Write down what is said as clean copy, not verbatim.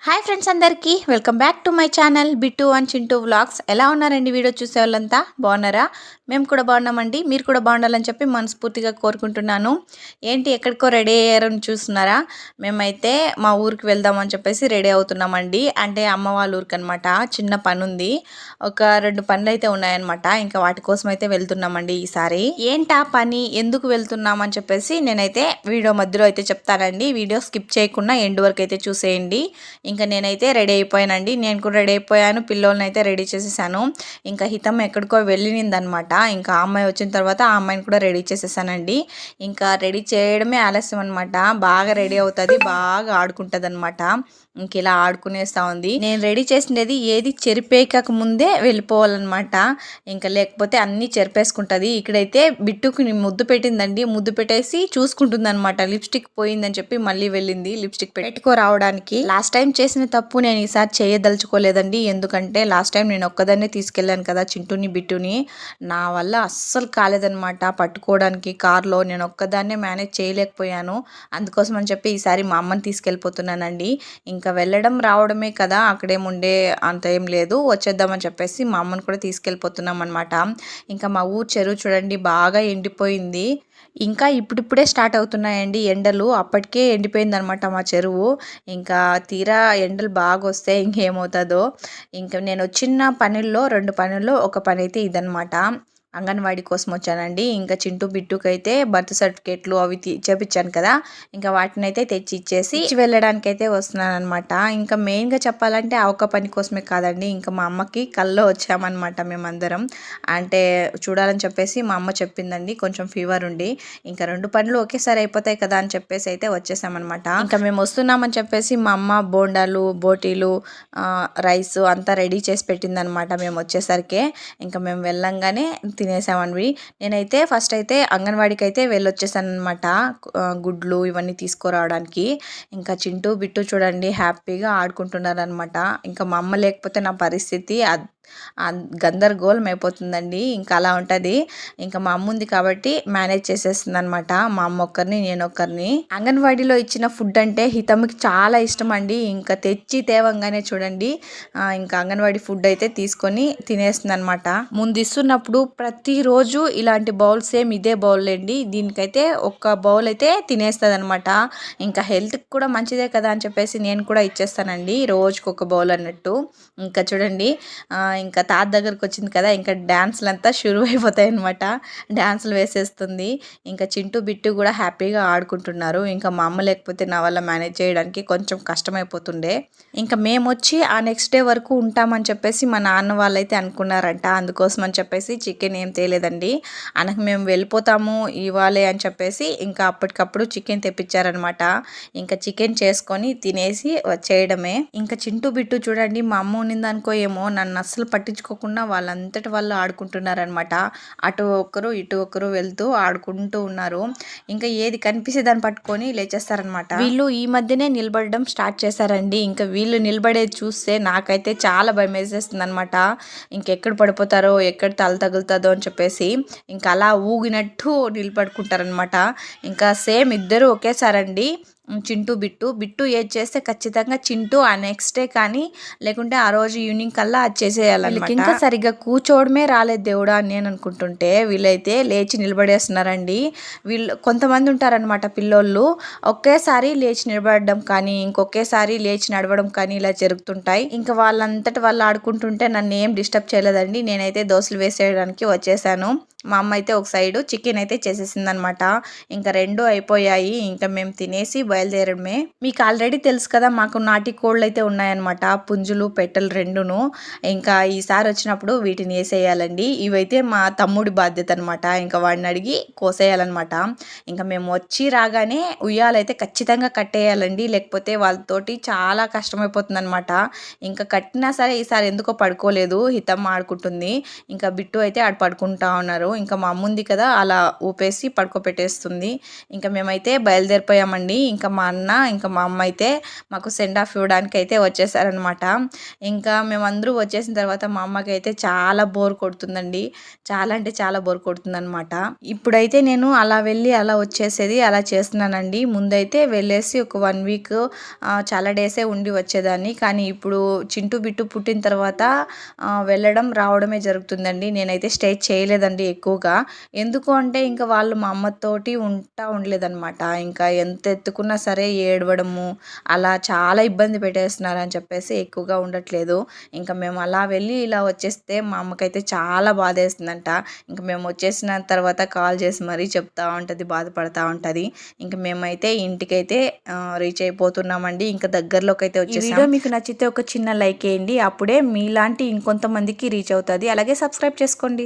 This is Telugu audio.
హాయ్ ఫ్రెండ్స్ అందరికీ welcome back to my channel Bittu and Chintu vlogs. ఎలా ఉన్నారండి వీడియో చూసే వాళ్ళంతా? బాగున్నారా? మేము కూడా బాగున్నామండి. మీరు కూడా బాగుండాలని చెప్పి మనస్ఫూర్తిగా కోరుకుంటున్నాను. ఏంటి ఎక్కడికో రెడీ అయ్యారని చూస్తున్నారా? మేమైతే మా ఊరికి వెళ్దామని చెప్పేసి రెడీ అవుతున్నామండి. అంటే అమ్మ వాళ్ళ ఊరికి అనమాట. చిన్న పని ఉంది, ఒక 2 పనులు అయితే ఉన్నాయన్నమాట. ఇంకా వాటి కోసం అయితే వెళ్తున్నామండి ఈసారి. ఏంటా పని, ఎందుకు వెళ్తున్నామని చెప్పేసి నేనైతే వీడియో మధ్యలో అయితే చెప్తానండి. వీడియో స్కిప్ చేయకుండా ఎండ్ వరకు అయితే చూసేయండి. ఇంకా నేనైతే రెడీ అయిపోయానండి. నేను కూడా రెడీ అయిపోయాను, పిల్లోల్ని అయితే రెడీ చేసేసాను. ఇంకా హితం ఎక్కడికో వెళ్ళిందనమాట. ఇంకా ఆ అమ్మాయి వచ్చిన తర్వాత ఆ అమ్మాయిని కూడా రెడీ చేసేసానండి. ఇంకా రెడీ చేయడమే ఆలస్యం అనమాట. బాగా రెడీ అవుతుంది, బాగా ఆడుకుంటుంది అనమాట. ఇంక ఇలా ఆడుకునేస్తూ ఉంది. నేను రెడీ చేసినది ఏది చెరిపేయక ముందే వెళ్ళిపోవాలన్నమాట. ఇంకా లేకపోతే అన్నీ చెరిపేసుకుంటుంది. ఇక్కడైతే బిట్టుకు ముద్దు పెట్టిందండి. ముద్దు పెట్టేసి చూసుకుంటుంది అనమాట. లిప్స్టిక్ పోయిందని చెప్పి మళ్ళీ వెళ్ళింది లిప్స్టిక్ పెట్టుకో రావడానికి. లాస్ట్ టైం చేసిన తప్పు నేను ఈసారి చేయదలుచుకోలేదండి. ఎందుకంటే లాస్ట్ టైం నేను ఒక్కదాన్నే తీసుకెళ్ళాను కదా చింటూని బిట్టుని. నా వల్ల అస్సలు కాలేదనమాట పట్టుకోవడానికి. కార్లో నేను ఒక్కదాన్నే మేనేజ్ చేయలేకపోయాను. అందుకోసం అని చెప్పి ఈసారి మా అమ్మని తీసుకెళ్ళిపోతున్నానండి. ఇంకా వెళ్ళడం రావడమే కదా, అక్కడేముండే అంత ఏం లేదు, వచ్చేద్దామని చెప్పేసి మా అమ్మని కూడా తీసుకెళ్ళిపోతున్నాం అనమాట. ఇంకా మా ఊరు చెరువు చూడండి బాగా ఎండిపోయింది. ఇంకా ఇప్పుడిప్పుడే స్టార్ట్ అవుతున్నాయండి ఎండలు. అప్పటికే ఎండిపోయిందనమాట మా చెరువు. ఇంకా తీరా ఎండలు బాగా వస్తే ఇంకేమవుతుందో. ఇంకా నేను వచ్చిన పనుల్లో 2 పనుల్లో ఒక పని అయితే ఇదనమాట. అంగన్వాడీ కోసం వచ్చానండి. ఇంకా చింటూ బిట్టుకు అయితే బర్త్ సర్టిఫికేట్లు అవి చేపించాను కదా, ఇంకా వాటిని అయితే తెచ్చి ఇచ్చేసి వెళ్ళడానికి అయితే వస్తున్నాను అనమాట. ఇంకా మెయిన్గా చెప్పాలంటే ఆ ఒక్క పని కోసమే కాదండి, ఇంకా మా అమ్మకి కల్లో వచ్చామన్నమాట మేమందరం. అంటే చూడాలని చెప్పేసి మా అమ్మ చెప్పిందండి, కొంచెం ఫీవర్ ఉండి. ఇంకా 2 పనులు ఒకేసారి అయిపోతాయి కదా అని చెప్పేసి అయితే వచ్చేసామన్నమాట. ఇంకా మేము వస్తున్నామని చెప్పేసి మా అమ్మ బోండాలు, బోటీలు, రైస్ అంతా రెడీ చేసి పెట్టిందనమాట మేము వచ్చేసరికి. ఇంకా మేము వెళ్ళంగానే తినేసామండి. నేనైతే ఫస్ట్ అయితే అంగన్వాడికి అయితే వెళ్ళొచ్చేసాను అనమాట, గుడ్లు ఇవన్నీ తీసుకురావడానికి. ఇంకా చింటూ బిట్టు చూడండి హ్యాపీగా ఆడుకుంటున్నారు అనమాట. ఇంకా మా అమ్మ లేకపోతే నా పరిస్థితి గందరగోళం అయిపోతుందండి. ఇంకా అలా ఉంటుంది. ఇంకా మా అమ్మ ఉంది కాబట్టి మేనేజ్ చేసేస్తుంది అనమాట. మా అమ్మ ఒక్కరిని, నేను ఒక్కరిని. అంగన్వాడీలో ఇచ్చిన ఫుడ్ అంటే హితమ్కి చాలా ఇష్టం అండి. ఇంకా తెచ్చి తేవంగానే చూడండి ఇంకా అంగన్వాడీ ఫుడ్ అయితే తీసుకొని తినేస్తుంది అనమాట. ముందు ఇస్తున్నప్పుడు ప్రతిరోజు ఇలాంటి బౌల్, సేమ్ ఇదే బౌల్ అండి, దీనికైతే ఒక బౌల్ అయితే తినేస్తుంది అనమాట. ఇంకా హెల్త్కి కూడా మంచిదే కదా అని చెప్పేసి నేను కూడా ఇచ్చేస్తానండి, రోజుకి ఒక బౌల్ అన్నట్టు. ఇంకా చూడండి ఇంకా తాత దగ్గరకు వచ్చింది కదా, ఇంకా డ్యాన్స్లు అంతా షురూ అయిపోతాయి అనమాట. డ్యాన్సులు వేసేస్తుంది. ఇంకా చింటూ బిట్టు కూడా హ్యాపీగా ఆడుకుంటున్నారు. ఇంకా మా అమ్మ లేకపోతే నా వల్ల మేనేజ్ చేయడానికి కొంచెం కష్టమైపోతుండే. ఇంకా మేము వచ్చి ఆ నెక్స్ట్ డే వరకు ఉంటామని చెప్పేసి మా నాన్న వాళ్ళైతే అనుకున్నారంట. అందుకోసం అని చెప్పేసి చికెన్ ఏం తేలేదండి. అనకు మేము వెళ్ళిపోతాము ఇవ్వాలి అని చెప్పేసి ఇంకా అప్పటికప్పుడు చికెన్ తెప్పించారనమాట. ఇంకా చికెన్ చేసుకొని తినేసి వచ్చేయడమే. ఇంకా చింటూ బిట్టు చూడండి మా అమ్మ ఉన్నిందనుకో ఏమో, నన్ను అస్సలు పట్టించుకోకుండా వాళ్ళంతటి వాళ్ళు ఆడుకుంటున్నారనమాట. అటు ఒకరు ఇటు ఒకరు వెళ్తూ ఆడుకుంటూ ఉన్నారు. ఇంకా ఏది కనిపిస్తే దాన్ని పట్టుకొని లేచేస్తారనమాట. వీళ్ళు ఈ మధ్యనే నిలబడడం స్టార్ట్ చేశారండి. ఇంకా వీళ్ళు నిలబడేది చూస్తే నాకైతే చాలా భయం వేసేస్తుంది అనమాట. ఇంకెక్కడ పడిపోతారో, ఎక్కడ తల తగులుతుందో అని చెప్పేసి ఇంకా అలా ఊగినట్టు నిలబడుకుంటారనమాట. ఇంకా సేమ్ ఇద్దరు ఒకేసారండి, చింటూ బిట్టు ఏది చేస్తే ఖచ్చితంగా చింటూ ఆ నెక్స్ట్ డే కానీ లేకుంటే ఆ రోజు ఈవినింగ్ కల్లా అది చేసేయాలన్నమాట. ఇంకా సరిగ్గా కూర్చోవడమే రాలేదు దేవుడా అని నేను అనుకుంటుంటే వీళ్ళైతే లేచి నిలబడేస్తున్నారండి. వీళ్ళు కొంతమంది ఉంటారనమాట పిల్లోళ్ళు, ఒకేసారి లేచి నిలబడడం కానీ ఇంకొకేసారి లేచి నడవడం కానీ ఇలా జరుగుతుంటాయి. ఇంకా వాళ్ళంతటి వాళ్ళు ఆడుకుంటుంటే నన్ను ఏం డిస్టర్బ్ చేయలేదండి. నేనైతే దోశలు వేసేయడానికి వచ్చేసాను. మా అమ్మ అయితే ఒక సైడు చికెన్ అయితే చేసేసిందనమాట. ఇంకా 2 అయిపోయాయి. ఇంకా మేము తినేసి బయలుదేరడమే. మీకు ఆల్రెడీ తెలుసు కదా, మాకు నాటి కోళ్ళు అయితే ఉన్నాయన్నమాట, పుంజులు పెట్టలు 2ను. ఇంకా ఈసారి వచ్చినప్పుడు వీటిని వేసేయాలండి. ఇవైతే మా తమ్ముడి బాధ్యత అనమాట. ఇంకా వాడిని అడిగి కోసేయాలన్నమాట. ఇంకా మేము వచ్చి రాగానే ఉయ్యాలైతే ఖచ్చితంగా కట్టేయాలండి, లేకపోతే వాళ్ళతోటి చాలా కష్టమైపోతుంది అనమాట. ఇంకా కట్టినా సరే ఈసారి ఎందుకో పడుకోలేదు, హితమ్మ ఆడుకుంటుంది. ఇంకా బిట్టు అయితే ఆడ పడుకుంటా ఉన్నారు. ఇంకా మా అమ్మ ఉంది కదా అలా ఊపేసి పడుకోబెట్టేస్తుంది. ఇంకా మేమైతే బయలుదేరిపోయామండి. ఇంకా మా అన్న ఇంకా మా అమ్మ అయితే మాకు సెండ్ ఆఫ్ ఇవ్వడానికి అయితే వచ్చేసారనమాట. ఇంకా మేమందరూ వచ్చేసిన తర్వాత మా అమ్మకైతే చాలా బోర్ కొడుతుందండి. చాలా అంటే చాలా బోర్ కొడుతుందనమాట. ఇప్పుడైతే నేను అలా వెళ్ళి అలా వచ్చేసేది అలా చేస్తున్నానండి. ముందైతే వెళ్ళేసి ఒక 1 వీక్ చాలా డేసే ఉండి వచ్చేదాన్ని. కానీ ఇప్పుడు చింటూ బిట్టు పుట్టిన తర్వాత వెళ్ళడం రావడమే జరుగుతుందండి. నేనైతే స్టే చేయలేదండి ఎక్కువగా. ఎందుకు అంటే ఇంకా వాళ్ళు మా అమ్మతోటి ఉండలేదనమాట. ఇంకా ఎంత ఎత్తుకున్నా సరే ఏడవడము అలా చాలా ఇబ్బంది పెట్టేస్తున్నారని చెప్పేసి ఎక్కువగా ఉండట్లేదు. ఇంకా మేము అలా వెళ్ళి ఇలా వచ్చేస్తే మా అమ్మకైతే చాలా బాధేస్తుందంట. ఇంకా మేము వచ్చేసిన తర్వాత కాల్ చేసి మరీ చెప్తా ఉంటుంది, బాధపడతా ఉంటుంది. ఇంకా మేమైతే ఇంటికైతే రీచ్ అయిపోతున్నామండి. ఇంకా దగ్గరలోకి అయితే వచ్చేసాం. ఈ వీడియో మీకు నచ్చితే ఒక చిన్న లైక్ వేయండి. అప్పుడే మీలాంటి ఇంకొంతమందికి రీచ్ అవుతుంది. అలాగే సబ్స్క్రైబ్ చేసుకోండి.